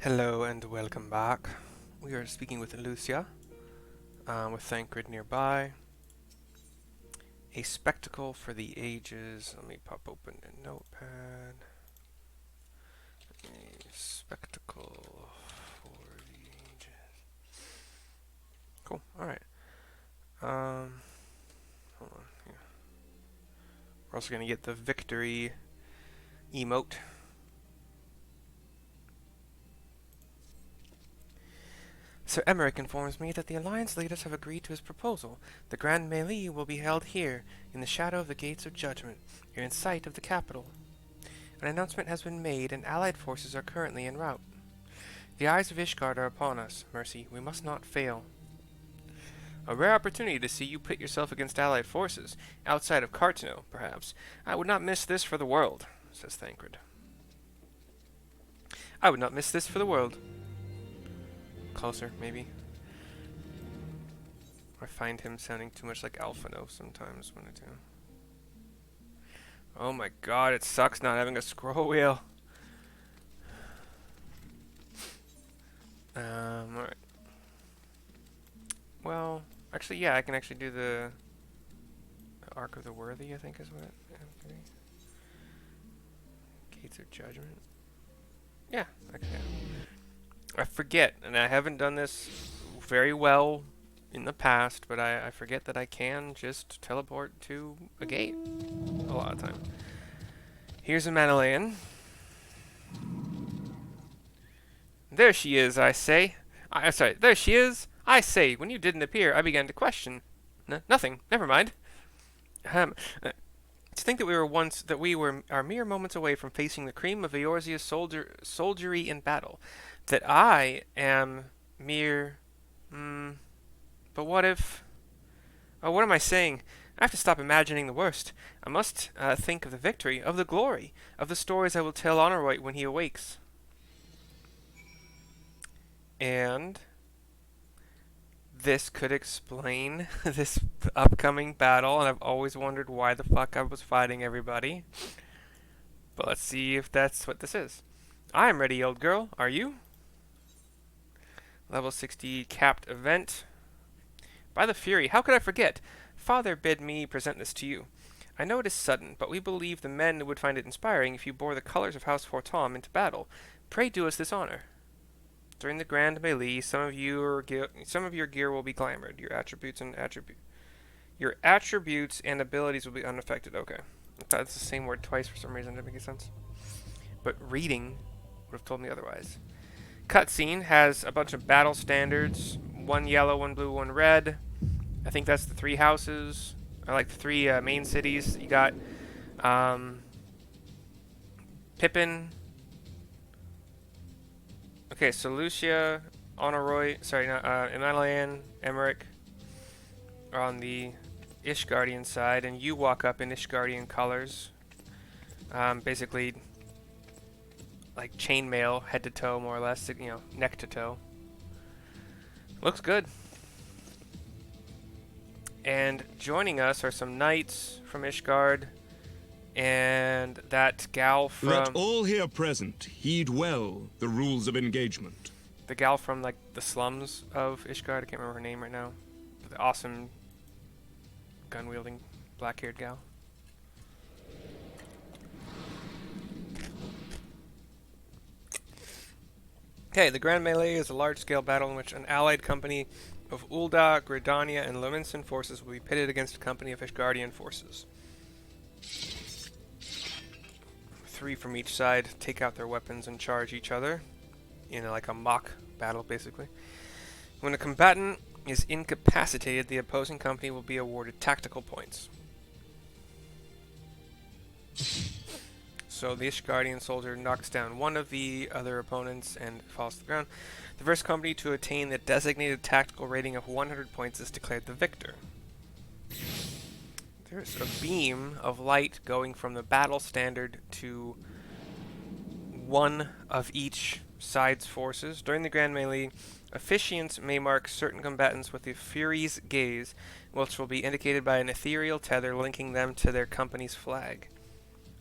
Hello and welcome back. We are speaking with Lucia, with Thancred nearby. A spectacle for the ages. Let me pop open a notepad. A spectacle for the ages. Cool. Alright. Hold on here. We're also going to get the victory emote. Sir Aymeric informs me that the Alliance leaders have agreed to his proposal. The Grand Melee will be held here, in the shadow of the Gates of Judgment, here in sight of the capital. An announcement has been made, and Allied forces are currently en route. The eyes of Ishgard are upon us, Mercy. We must not fail. A rare opportunity to see you pit yourself against Allied forces, outside of Cartino, perhaps. I would not miss this for the world, says Thancred. I would not miss this for the world. Closer, maybe. I find him sounding too much like Alphino sometimes when I do. Oh my god, it sucks not having a scroll wheel. Alright. Well, actually, yeah, I can actually do the Arc of the Worthy, I think is what okay. Gates of Judgment. Yeah, actually, yeah. I forget, and I haven't done this very well in the past, but I forget that I can just teleport to a gate a lot of time. Here's a Manalayan. There she is, I say. Sorry, there she is. I say, when you didn't appear, I began to question. Nothing. Never mind. To think that we are mere moments away from facing the cream of Eorzia's soldiery in battle. That I am mere... but what if... Oh, what am I saying? I have to stop imagining the worst. I must think of the victory, of the glory, of the stories I will tell Honorwhite when he awakes. And this could explain this upcoming battle, and I've always wondered why the fuck I was fighting everybody. But let's see if that's what this is. I am ready, old girl. Are you? Level 60 capped event. By the Fury, how could I forget? Father bid me present this to you. I know it is sudden, but we believe the men would find it inspiring if you bore the colors of House Fortom into battle. Pray do us this honor. During the Grand Melee, some of your gear will be glamored. Your attributes and abilities will be unaffected. Okay. I thought it's the same word twice for some reason. Didn't make any sense. But reading would have told me otherwise. Cutscene has a bunch of battle standards. One yellow, one blue, one red. I think that's the three houses. I like the three main cities. You got Pippin. Okay, so Lucia, Emelian, Aymeric are on the Ishgardian side, and you walk up in Ishgardian colors. Basically, like chainmail, head to toe, more or less, you know, neck to toe. Looks good. And joining us are some knights from Ishgard, and that gal from... Let all here present heed well the rules of engagement. The gal from, like, the slums of Ishgard, I can't remember her name right now. The awesome gun-wielding, black-haired gal. Okay, the Grand Melee is a large-scale battle in which an allied company of Ul'dah, Gridania, and Lominsan forces will be pitted against a company of Ishgardian forces. 3 from each side take out their weapons and charge each other in like a mock battle, basically. When a combatant is incapacitated, the opposing company will be awarded tactical points. So the Ishgardian soldier knocks down one of the other opponents and falls to the ground. The first company to attain the designated tactical rating of 100 points is declared the victor. There's a beam of light going from the battle standard to one of each side's forces. During the Grand Melee, officiants may mark certain combatants with the Fury's gaze, which will be indicated by an ethereal tether linking them to their company's flag.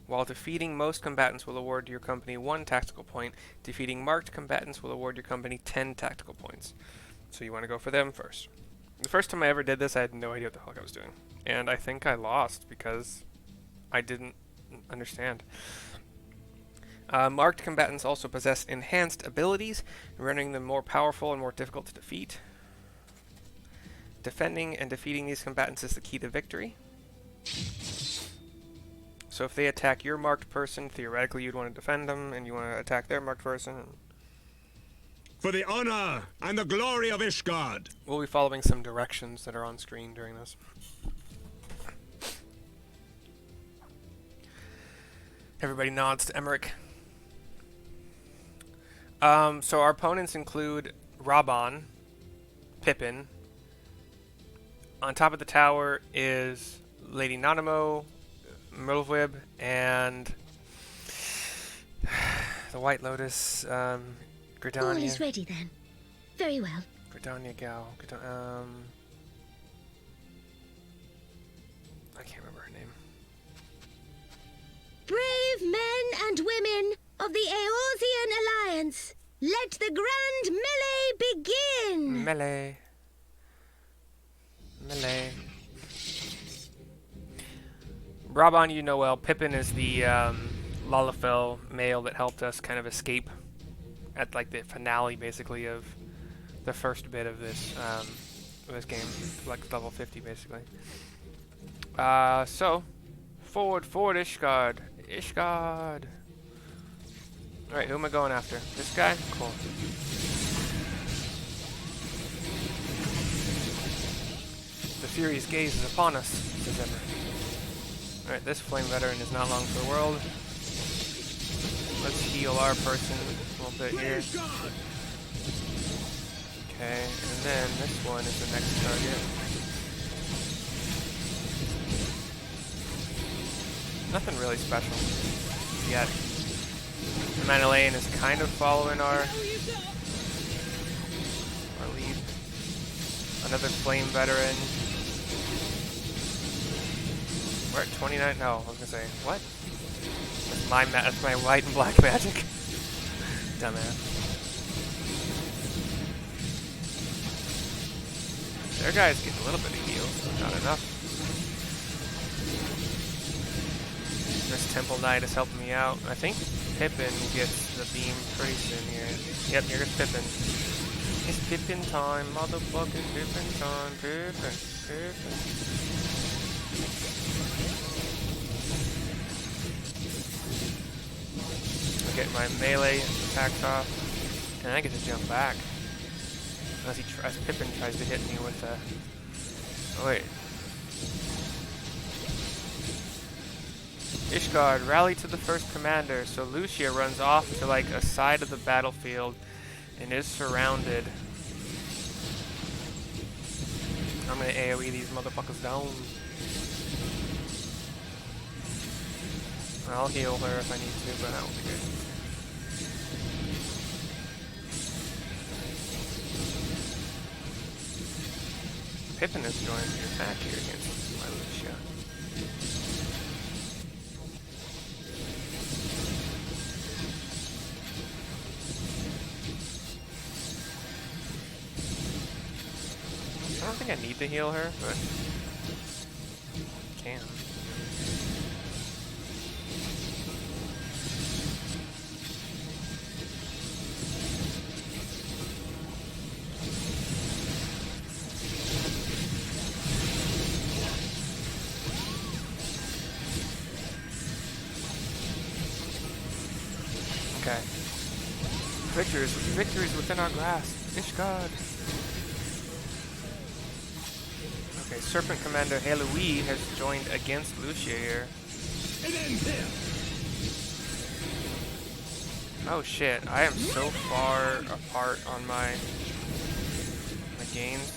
While defeating most combatants will award your company 1 tactical point. Defeating marked combatants will award your company 10 tactical points. So you want to go for them first. The first time I ever did this, I had no idea what the fuck I was doing. And I think I lost because I didn't understand. Marked combatants also possess enhanced abilities, rendering them more powerful and more difficult to defeat. Defending and defeating these combatants is the key to victory. So if they attack your marked person, theoretically you'd want to defend them, and you want to attack their marked person. For the honor and the glory of Ishgard. We'll be following some directions that are on screen during this. Everybody nods to Aymeric. So our opponents include Raubahn, Pippin. On top of the tower is Lady Nanamo, Milvwib, and the White Lotus, Gridania. All is ready then. Very well. Gridania Gal. I can't remember her name. Brave men and women of the Eorzian Alliance, let the grand melee begin! Melee. Raubahn, you know well. Pippin is the Lalafell male that helped us kind of escape at like the finale, basically, of the first bit of this game, like level 50, basically. So, forward, Ishgard. Alright, who am I going after? This guy? Cool. The Fury's gaze is upon us, says Aymeric. Alright, this flame veteran is not long for the world. Let's heal our person a little bit here. Okay, and then this one is the next target. Nothing really special yet. The Manalayan is kind of following our lead. Another flame veteran. We're at 29. No, I was gonna say what? That's my white and black magic. Dumbass. Their guys get a little bit of heal, but not enough. This Temple Knight is helping me out. I think Pippin gets the beam pretty soon here. Yep, here goes Pippin. It's Pippin time, motherfucking Pippin time. Pippin. I get my melee attacks off, and I get to jump back. Unless Pippin tries to hit me with a... Oh wait. Ishgard, rally to the first commander. So Lucia runs off to like a side of the battlefield and is surrounded. I'm gonna AoE these motherfuckers down. I'll heal her if I need to, but that won't be good. Pippin is joining the attack here against my Lucia. I don't think I need to heal her, but I can. Okay. Victory is within our grasp. Ishgard. Okay, Serpent Commander Helui has joined against Lucia here. Oh shit, I am so far apart on my gains.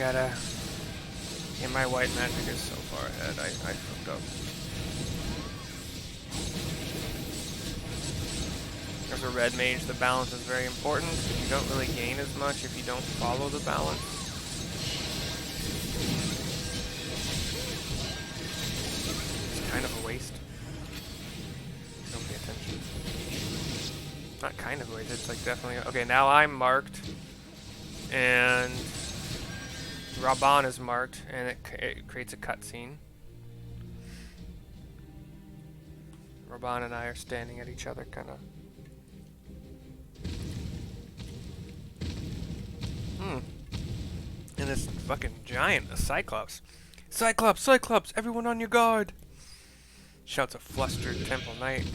gotta... Yeah, my white magic is so far ahead. I fucked up. As a red mage, the balance is very important. You don't really gain as much if you don't follow the balance. It's kind of a waste. Don't pay attention. Not kind of a waste, it's like definitely... Okay, now I'm marked. And... Raubahn is marked, and it creates a cutscene. Raubahn and I are standing at each other, kind of. And this fucking giant, a Cyclops. Cyclops, Cyclops, everyone on your guard! Shouts a flustered Temple Knight.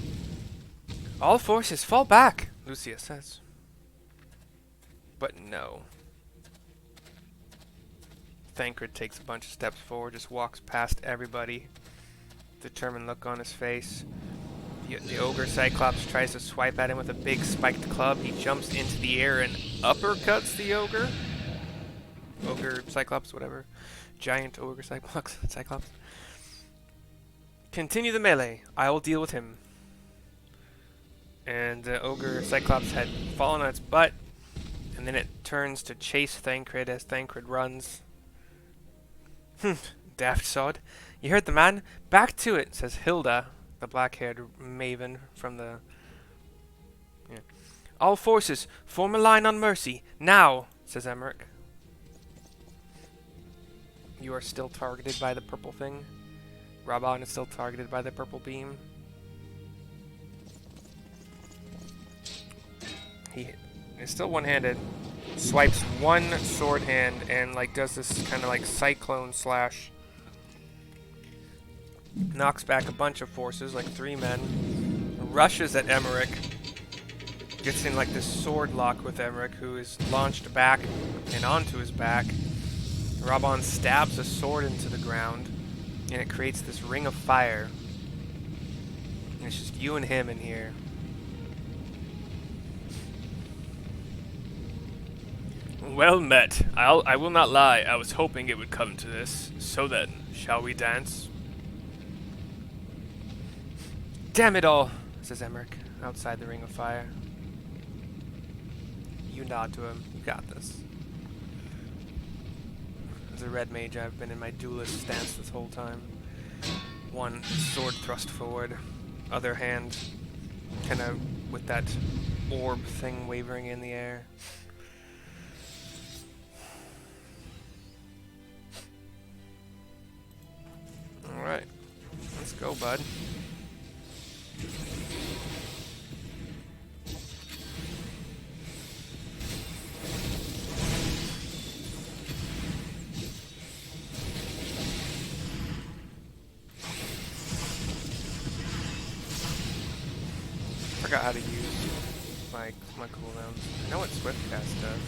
All forces fall back, Lucia says. But no. Thancred takes a bunch of steps forward, just walks past everybody. Determined look on his face. The ogre Cyclops tries to swipe at him with a big spiked club. He jumps into the air and uppercuts the ogre. Ogre Cyclops, whatever. Giant ogre Cyclops. Continue the melee. I will deal with him. And the ogre Cyclops had fallen on its butt. And then it turns to chase Thancred as Thancred runs. Daft sod. You heard the man? Back to it, says Hilda, the black-haired maven from the... Yeah. All forces, form a line on Mercy. Now, says Aymeric. You are still targeted by the purple thing. Raubahn is still targeted by the purple beam. He is still one-handed. Swipes one sword hand and like does this kind of like cyclone slash. Knocks back a bunch of forces, like 3 men. Rushes at Aymeric. Gets in like this sword lock with Aymeric, who is launched back and onto his back. Raubahn stabs a sword into the ground, and it creates this ring of fire. And it's just you and him in here. Well met. I will not lie. I was hoping it would come to this. So then, shall we dance? Damn it all, says Aymeric, outside the ring of fire. You nod to him. You got this. As a red mage, I've been in my duelist stance this whole time. One sword thrust forward, other hand kind of with that orb thing wavering in the air. Alright, let's go, bud. I forgot how to use my cooldowns. I know what Swift Cast does.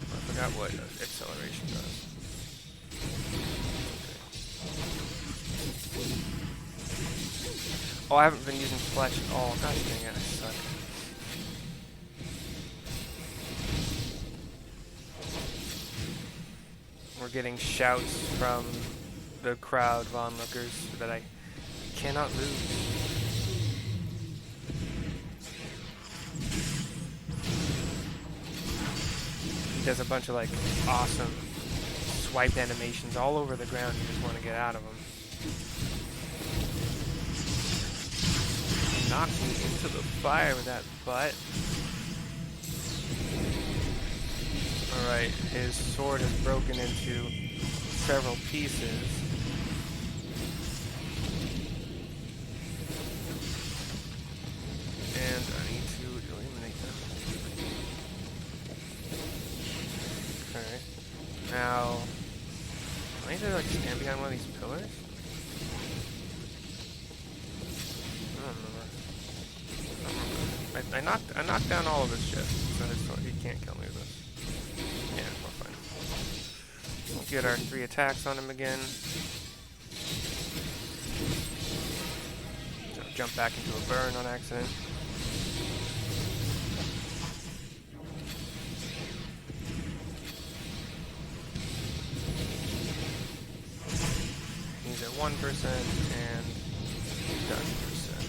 I forgot what acceleration does. Oh, I haven't been using Fletch at all. Gosh dang it, I suck. We're getting shouts from the crowd of onlookers that I cannot lose. He does a bunch of like awesome swipe animations all over the ground. You just want to get out of them. Knocks me into the fire with that butt. Alright, his sword is broken into several pieces. And I need to eliminate them. Okay. Now, do I need to like stand behind one of these pillars? I don't remember. I knocked down all of his shit, so his sword, he can't kill me with this. Yeah, we're fine. We'll get our 3 attacks on him again. So jump back into a burn on accident. 1% and done percent.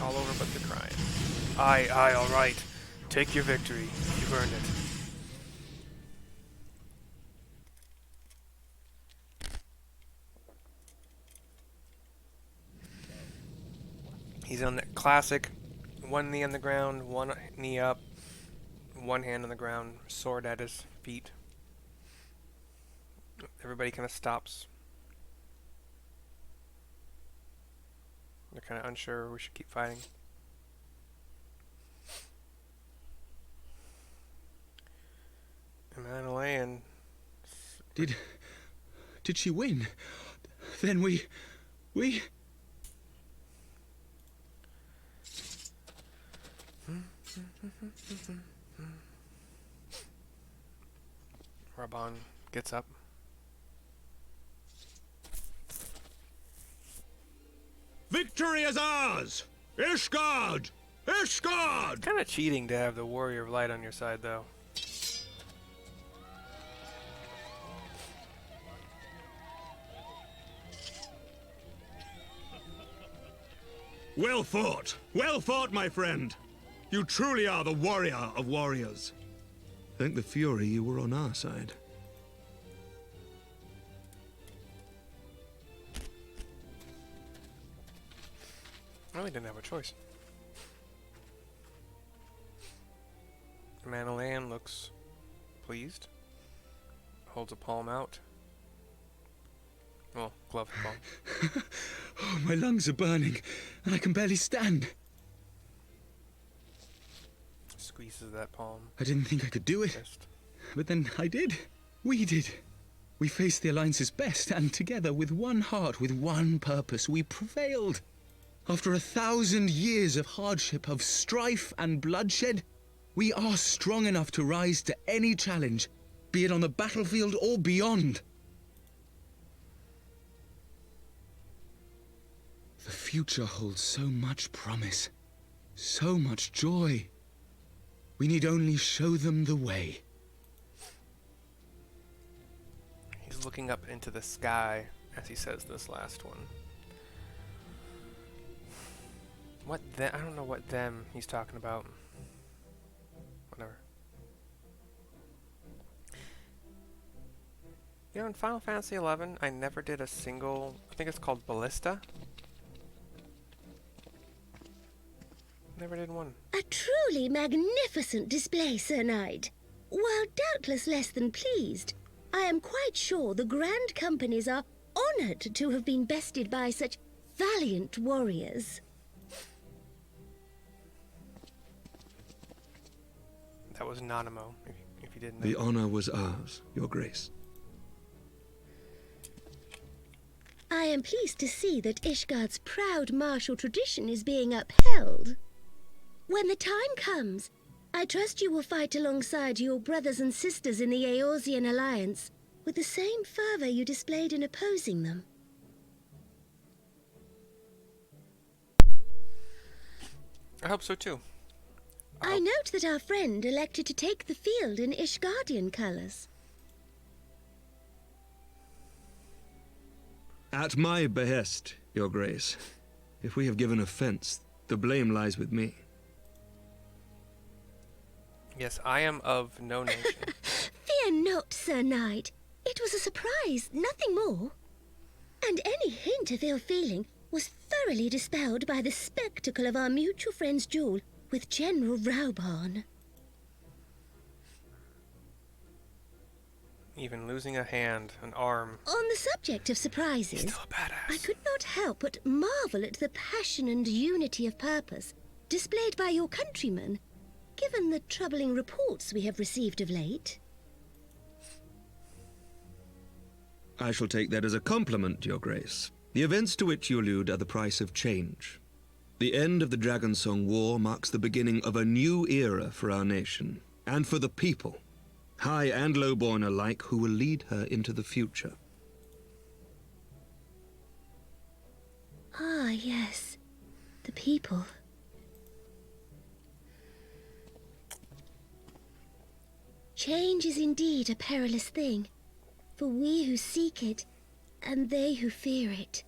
All over but the crying. Aye, all right. Take your victory. You've earned it. He's on the classic, one knee on the ground, one knee up, one hand on the ground, sword at his feet. Everybody kind of stops. They're kind of unsure we should keep fighting. And Manalayan... Did she win? Then we... Raubahn gets up. Victory is ours! Ishgard! Ishgard! Kind of cheating to have the Warrior of Light on your side, though. Well fought! Well fought, my friend! You truly are the warrior of warriors. Thank the Fury you were on our side. Well, he didn't have a choice. Manalayan looks pleased. Holds a palm out. Well, gloved palm. Oh, my lungs are burning, and I can barely stand. Squeezes that palm. I didn't think I could do it, Fist. but then I did. We did. We faced the Alliance's best, and together, with one heart, with one purpose, we prevailed. After 1,000 years of hardship, of strife and bloodshed, we are strong enough to rise to any challenge, be it on the battlefield or beyond. The future holds so much promise, so much joy. We need only show them the way. He's looking up into the sky as he says this last one. What I don't know what them he's talking about. Whatever. You know, in Final Fantasy XI, I never did a single... I think it's called Ballista. Never did one. A truly magnificent display, Sir Knight. While doubtless less than pleased, I am quite sure the Grand Companies are honored to have been bested by such valiant warriors. That was Nanamo, if you didn't know. The honor was ours, Your Grace. I am pleased to see that Ishgard's proud martial tradition is being upheld. When the time comes, I trust you will fight alongside your brothers and sisters in the Eorzian Alliance with the same fervor you displayed in opposing them. I hope so too. I note that our friend elected to take the field in Ishgardian colors. At my behest, Your Grace. If we have given offense, the blame lies with me. Yes, I am of no nation. Fear not, Sir Knight. It was a surprise, nothing more. And any hint of ill feeling was thoroughly dispelled by the spectacle of our mutual friend's duel with General Raubahn. Even losing a hand, an arm. On the subject of surprises, He's still a badass. I could not help but marvel at the passion and unity of purpose displayed by your countrymen, given the troubling reports we have received of late. I shall take that as a compliment, Your Grace. The events to which you allude are the price of change. The end of the Dragonsong War marks the beginning of a new era for our nation, and for the people, high and lowborn alike, who will lead her into the future. Ah, yes. The people. Change is indeed a perilous thing, for we who seek it and they who fear it.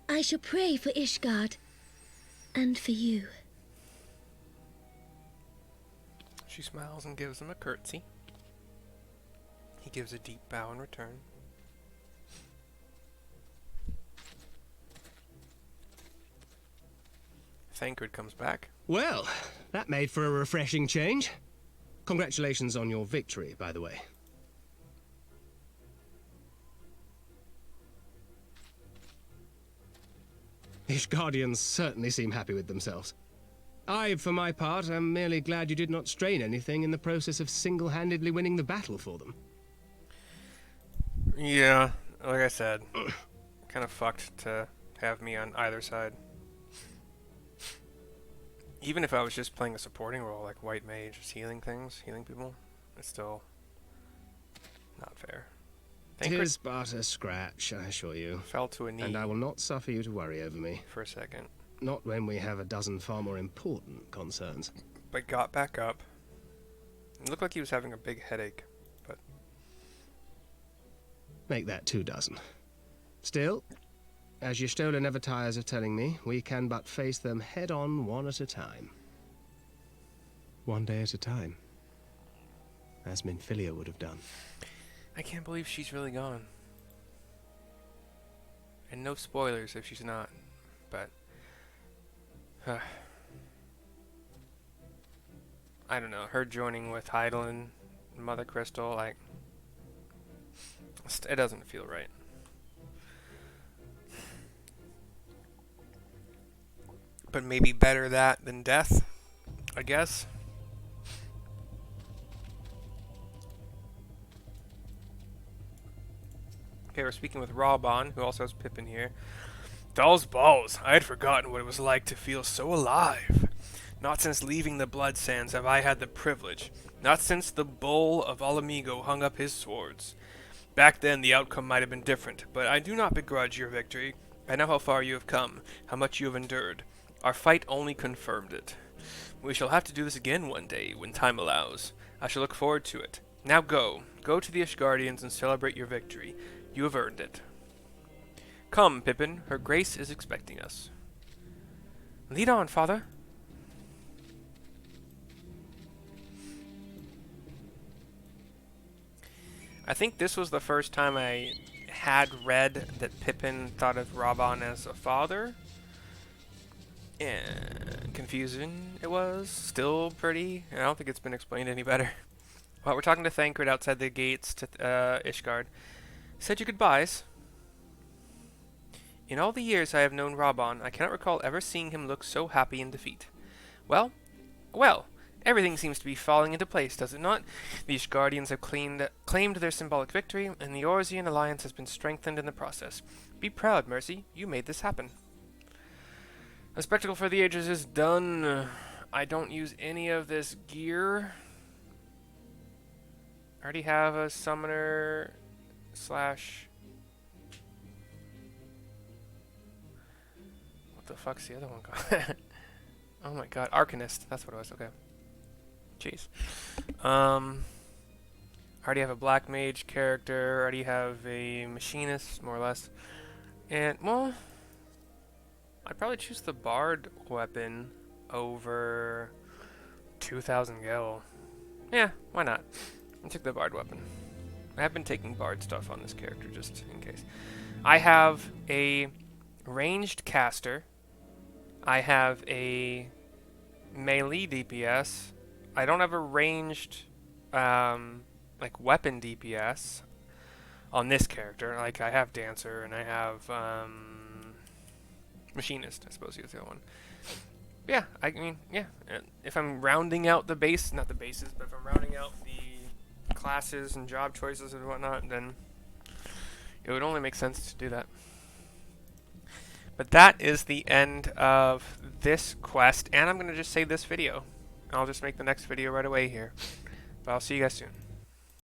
I shall pray for Ishgard, and for you. She smiles and gives him a curtsy. He gives a deep bow in return. Thancred comes back. Well, that made for a refreshing change. Congratulations on your victory, by the way. Ishgardians certainly seem happy with themselves. I, for my part, am merely glad you did not strain anything in the process of single-handedly winning the battle for them. Yeah, like I said, kind of fucked to have me on either side. Even if I was just playing a supporting role like White Mage, just healing things, healing people, it's still not fair. Tis but a scratch, I assure you. Fell to a knee. And I will not suffer you to worry over me. For a second. Not when we have a dozen far more important concerns. But got back up. It looked like he was having a big headache, but... Make that 2 dozen. Still, as Y'shtola never tires of telling me, we can but face them head-on, one at a time. One day at a time. As Minfilia would have done. I can't believe she's really gone. And no spoilers if she's not, but... I don't know, her joining with Hydaelyn, Mother Crystal, like... It doesn't feel right. But maybe better that than death, I guess. Okay, we're speaking with Raubahn, who also has Pippin here. Doll's balls, I had forgotten what it was like to feel so alive. Not since leaving the Blood Sands have I had the privilege. Not since the bull of Alamigo hung up his swords. Back then the outcome might have been different, but I do not begrudge your victory. I know how far you have come, how much you have endured. Our fight only confirmed it. We shall have to do this again one day, when time allows. I shall look forward to it. Now go. Go to the Ishgardians and celebrate your victory. You have earned it. Come, Pippin. Her Grace is expecting us. Lead on, Father. I think this was the first time I had read that Pippin thought of Raubahn as a father. And confusing it was. Still pretty. I don't think it's been explained any better. Well, we're talking to Thancred outside the gates to Ishgard. Said your goodbyes. In all the years I have known Raubahn, I cannot recall ever seeing him look so happy in defeat. Well, everything seems to be falling into place, does it not? The Ishgardians have claimed their symbolic victory, and the Eorzian alliance has been strengthened in the process. Be proud, Mercy. You made this happen. A spectacle for the ages is done. I don't use any of this gear. I already have a summoner / what the fuck's the other one called? Oh my god, Arcanist. That's what it was. Okay. Jeez. I already have a black mage character. I already have a machinist, more or less. And, well, I'd probably choose the bard weapon over 2,000 gil. Yeah, why not? I took the bard weapon. I have been taking bard stuff on this character just in case. I have a ranged caster. I have a melee DPS. I don't have a ranged like weapon DPS on this character. Like I have dancer and I have machinist. I suppose is the other one. Yeah, I mean, yeah. If I'm rounding out the base, not the bases, but if I'm rounding out the classes and job choices and whatnot, then it would only make sense to do that. But that is the end of this quest, and I'm going to just save this video. I'll just make the next video right away here. But I'll see you guys soon.